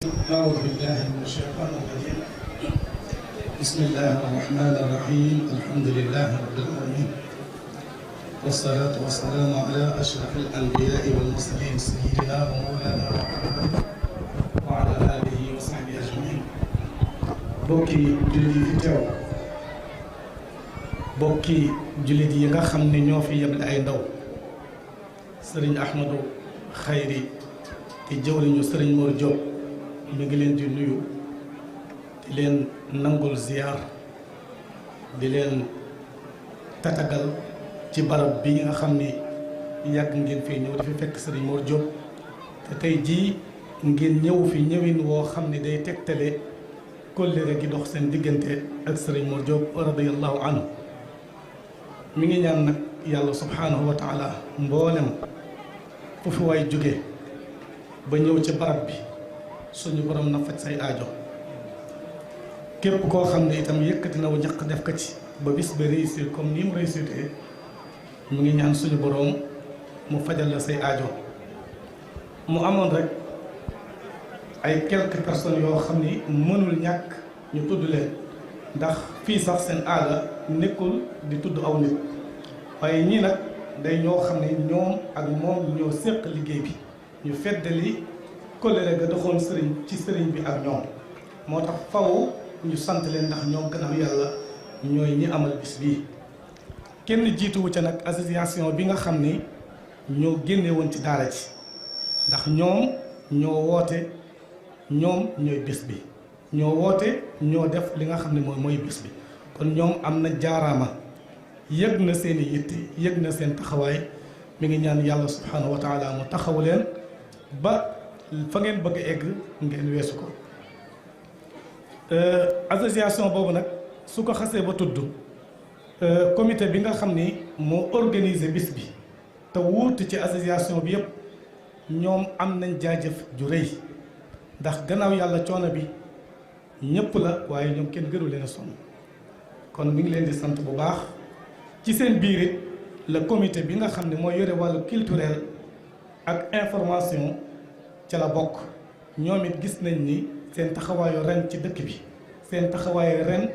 أعوذ بالله من الشيطان الرجيم. بسم الله الرحمن الرحيم. الحمد لله رب العالمين، والصلاة والسلام على أشرف الأنبياء والمرسلين سيدنا ومولانا محمد وعلى آله وصحبه أجمعين. bokki jullit yi fi teew, bokki jullit yi nga xam ne ñoo fi yeble ay ndaw, sëriñ Ahmadou Khayri di jëwriñu sëriñ Mor Diop mi ngi leen di nuyu, di leen nangul ziyaar, di leen tatagal ci barab bi nga xam ni yàgg ngeen fii ñëw dafa fekk sëriñ Mor Diop, te tey jii ngeen ñëw fi ñëwin woo xam ne day tegtale kóllëre gi dox seen diggante ak sëriñ Mor Diop radiyallahu anhu. mi ngi ñaan nag yàlla subhanahu wa taala mboolem fu fi waay jóge ba ñëw ci barab bi suñu borom na faj say aajo. képp koo xam ne itam yëkkati na wu ñaq def ko ci ba bis ba réussir comme ni mu réussir mu ngi ñaan suñu borom mu fajal la say aajo. mu amoon rek ay quelques personnes yoo xam ni mënul ñàkk ñu tudd leen, ndax fii sax seen aada nekkul di tudd aw nit, waaye ñii nag day ñoo xam ne ñoom ak moom ñoo séq liggéey bi, ñu feddali kóllëre ga doxoon ci sëriñ bi ak ñoom. moo tax faw ñu sant leen, ndax ñoom gannaaw yàlla ñooy ñi amal bis bii. kenn jiituwu ca nag association bi nga xam ni ñoo génne woon ci daara ji, ndax ñoom ñoo woote, ñoom ñooy bis bi, ñoo woote, ñoo def li nga xam ne mooy bis bi. kon ñoom am na jaaraama, yëg na seen i yitte, yëg na seen taxawaay. mi ngi ñaan yàlla subhanahu wa taala mu taxawu leen ba fa ngeen bëgg a egg ngeen weesu ko. association boobu nag su ko xasee ba tudd, comité bi nga xam ni moo organisé bis bi te wuutu ci association bi yëpp, ñoom am nañ jaajëf ju rëy, ndax gannaaw yàlla coono bi ñëpp la, waaye ñoom kenn gënu leen a sonn. kon mi ngi leen di sant bu baax. ci seen biir it le comité bi nga xam ne mooy yore wàllu culturel ak information ca la bokk. ñoom it gis nañ ni seen taxawaayu ren ci dëkk bi, seen taxawaayu ren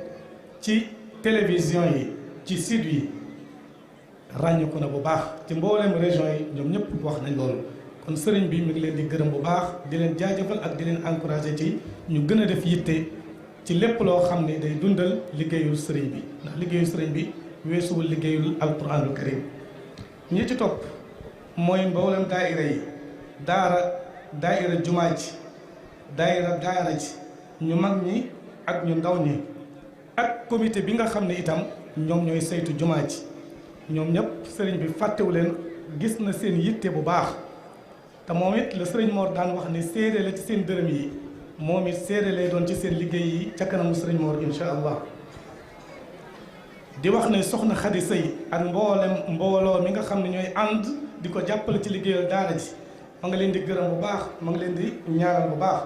ci télévision yi, ci site yi ràññeeku na bu baax ci mboolem région yi. ñoom ñëpp wax nañ loolu. kon sëriñ bi mi ngi leen di gërëm bu baax, di leen jaajëfal ak di leen encouragé ci ñu gën a def yitte ci lépp loo xam ne day dundal liggéeyul sëriñ bi, ndax liggéeyul sëriñ bi weesuwul liggéeyul alquranul karim. ñi ci topp mooy mboolem daayira yi, daayira jumaa ji, daayira ji, ñu mag ñi ak ñu ndaw ñi, ak comité bi nga xam ne itam ñoom ñooy saytu jumaa ji. ñoom ñëpp sëriñ bi fàttewu leen, gis na seen yitte bu baax. te moom it la sëriñ Mor daan wax ne séede la ci seen dërëm yi, moom it séede lay doon ci seen liggéey yi ca kanamu sëriñ Mor insha allah. di wax ne soxna Xadi Sëy ak mbooloo mi nga xam ne ñooy ànd di ko jàppale ci liggéeyal daara ji, ma nga leen di gërëm bu baax, ma nga leen di ñaanal bu baax.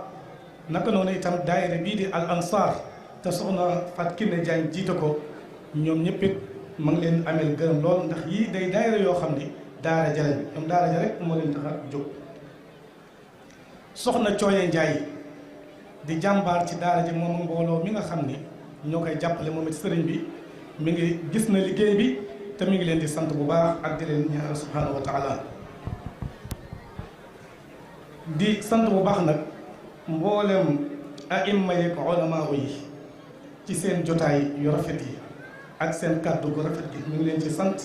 naka noonu itam daayira bii di al ansar te soxna Fat Kiné Diagne jiite ko, ñoom ñëpp it ma ngi leen ameel gërëm lool, ndax yii day daayira yoo xam ni daara ja lañ, ñoom daara ja rek moo leen tax a jóg. soxna Cooye Njaay di jàmbaar ci daara ji, moom mbooloo mi nga xam ni ñoo koy jàppale, moom it sëriñ bi mi ngi gis na liggéey bi te mi ngi leen di sant bu baax ak di leen ñaanal subhanahu wa taala. di sant bu baax nag mboolem aimma yeeg ulama yi ci seen jotaay yu rafet yi ak seen kàddu gu rafet gi, mi ngi leen ci sant.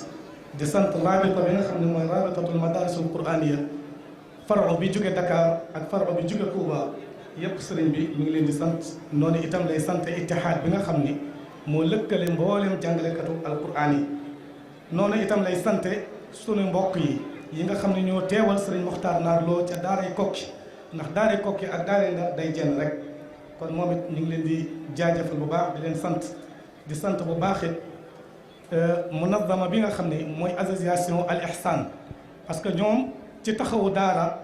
di sant rabita bi nga xam ne mooy rabitatul madarisul quraniya, faro bi jóge Dakar ak faro bi jóge Touba, yépp sëriñ bi mi ngi leen di sant. noonu itam lay sant ittihaad bi nga xam ni moo lëkkale mboolem jàngalekatu alquran yi. noonu itam lay sante sunu mbokk yi nga xam ne ñoo teewal sëriñ Moxtaar Naar Lo ca daaray Kokki, ndax daaray Kokki ak daaray Ndar day jenn rek. kon moom it ñu ngi leen di jaajëfal bu baax, di leen sant. di sant bu baax it munazama bi nga xam ne mooy association al ihsan, parce que ñoom ci taxawu daara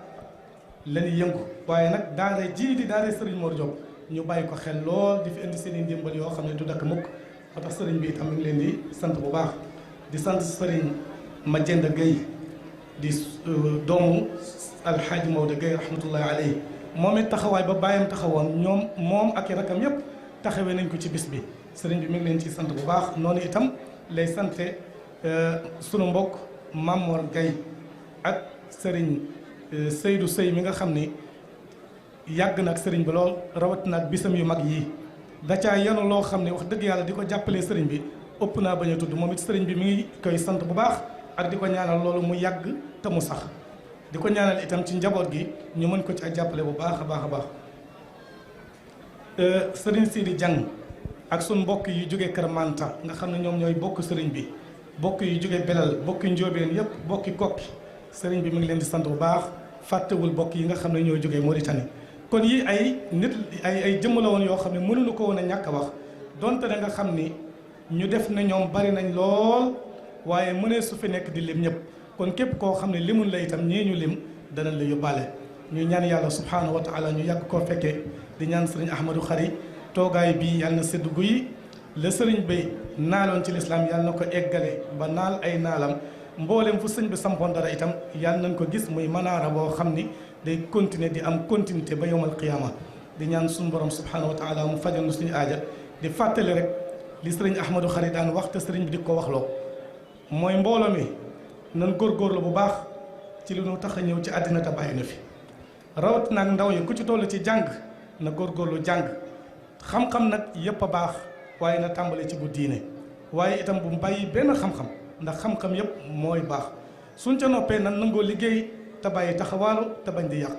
la ñuy yëngu, waaye nag daara ji di daara sëriñ Mor Diop ñu bàyyi ko xel lool, di fi indi seen i ndimbal yoo xam ne du dakk mukk. moo tax sëriñ bi itam mi ngi leen di sant bu baax. di sant sëriñ Majenda Gueye di doomu alxaaji Maodo Gueye rahmatullahi alayhi, moom it taxawaay ba bàyyam taxawoon ñoom moom ak i rakam yépp taxawee nañ ko ci bis bi sëriñ bi mi ngi leen ciy sant bu baax noonu itam lay sante sunu mbokk Mamor Gaye ak sëriñ Seydou Sey mi nga xam ni yàgg na ak sëriñ bi lool rawatina ak bisam yu mag yii da caa yenu loo xam ne wax dëgg yàlla di ko jàppalee sëriñ bi ëpp naa bañ a tudd moom it sëriñ bi mi ngi koy sant bu baax ak di ko ñaanal loolu mu yàgg te mu sax di ko ñaanal itam ci njaboot gi ñu mën ko ci jàppale bu baax a baax a baax sëriñ Sidi Diang ak sun mbokk yu jógee Kër Manta nga xam ne ñoom ñooy bokk sëriñ bi bokk yu jógee Belal bokki Njóobeen yépp bokki Kokki sëriñ bi mi ngi leen di sant bu baax fàttewul bokk yi nga xam ne ñoo jógee Mauritanie kon yi ay nit ay jëmm la woon yoo xam ne mënuñu ko woon a ñàkk a wax donte da nga xam ni ñu def na ñoom bari nañ lool waaye mënee su fi nekk di lim ñëpp kon képp koo xam ne limul la itam ñii ñu lim danañ la yóbbaale ñu ñaan yàlla subhaanahu wa taala ñu yàgg koo fekkee di ñaan sëriñ Ahmadou Khary toogaay bii yàlla na séddu guyi la sëriñ bay naaloon ci lislaam yàlla na ko eggale ba naal ay naalam mboolem fu sëñ bi sampoon dara itam yàlla nañ ko gis muy manaara boo xam ni day continuer di am continuité ba yowmal qiyaama di ñaan suñu borom subhaanahu wa taala mu fajal suñu aaja di fàttali rek li sëriñ Ahmadou Khary daan wax te sëriñ bi di ko waxloo mooy mbooloo mi nan góorgóorlu bu baax ci li nu tax a ñëw ci àddina te bàyyi na fi rawat nag ndaw yi ku ci toll ci jàng na góorgóorlu jàng xam-xam nag yépp a baax waaye na tàmbale ci bu diine waaye itam bu mu bàyyi benn xam-xam ndax xam-xam yépp mooy baax suñ ca noppee nan nangoo liggéey te bàyyi taxawaalu te bañ di yàq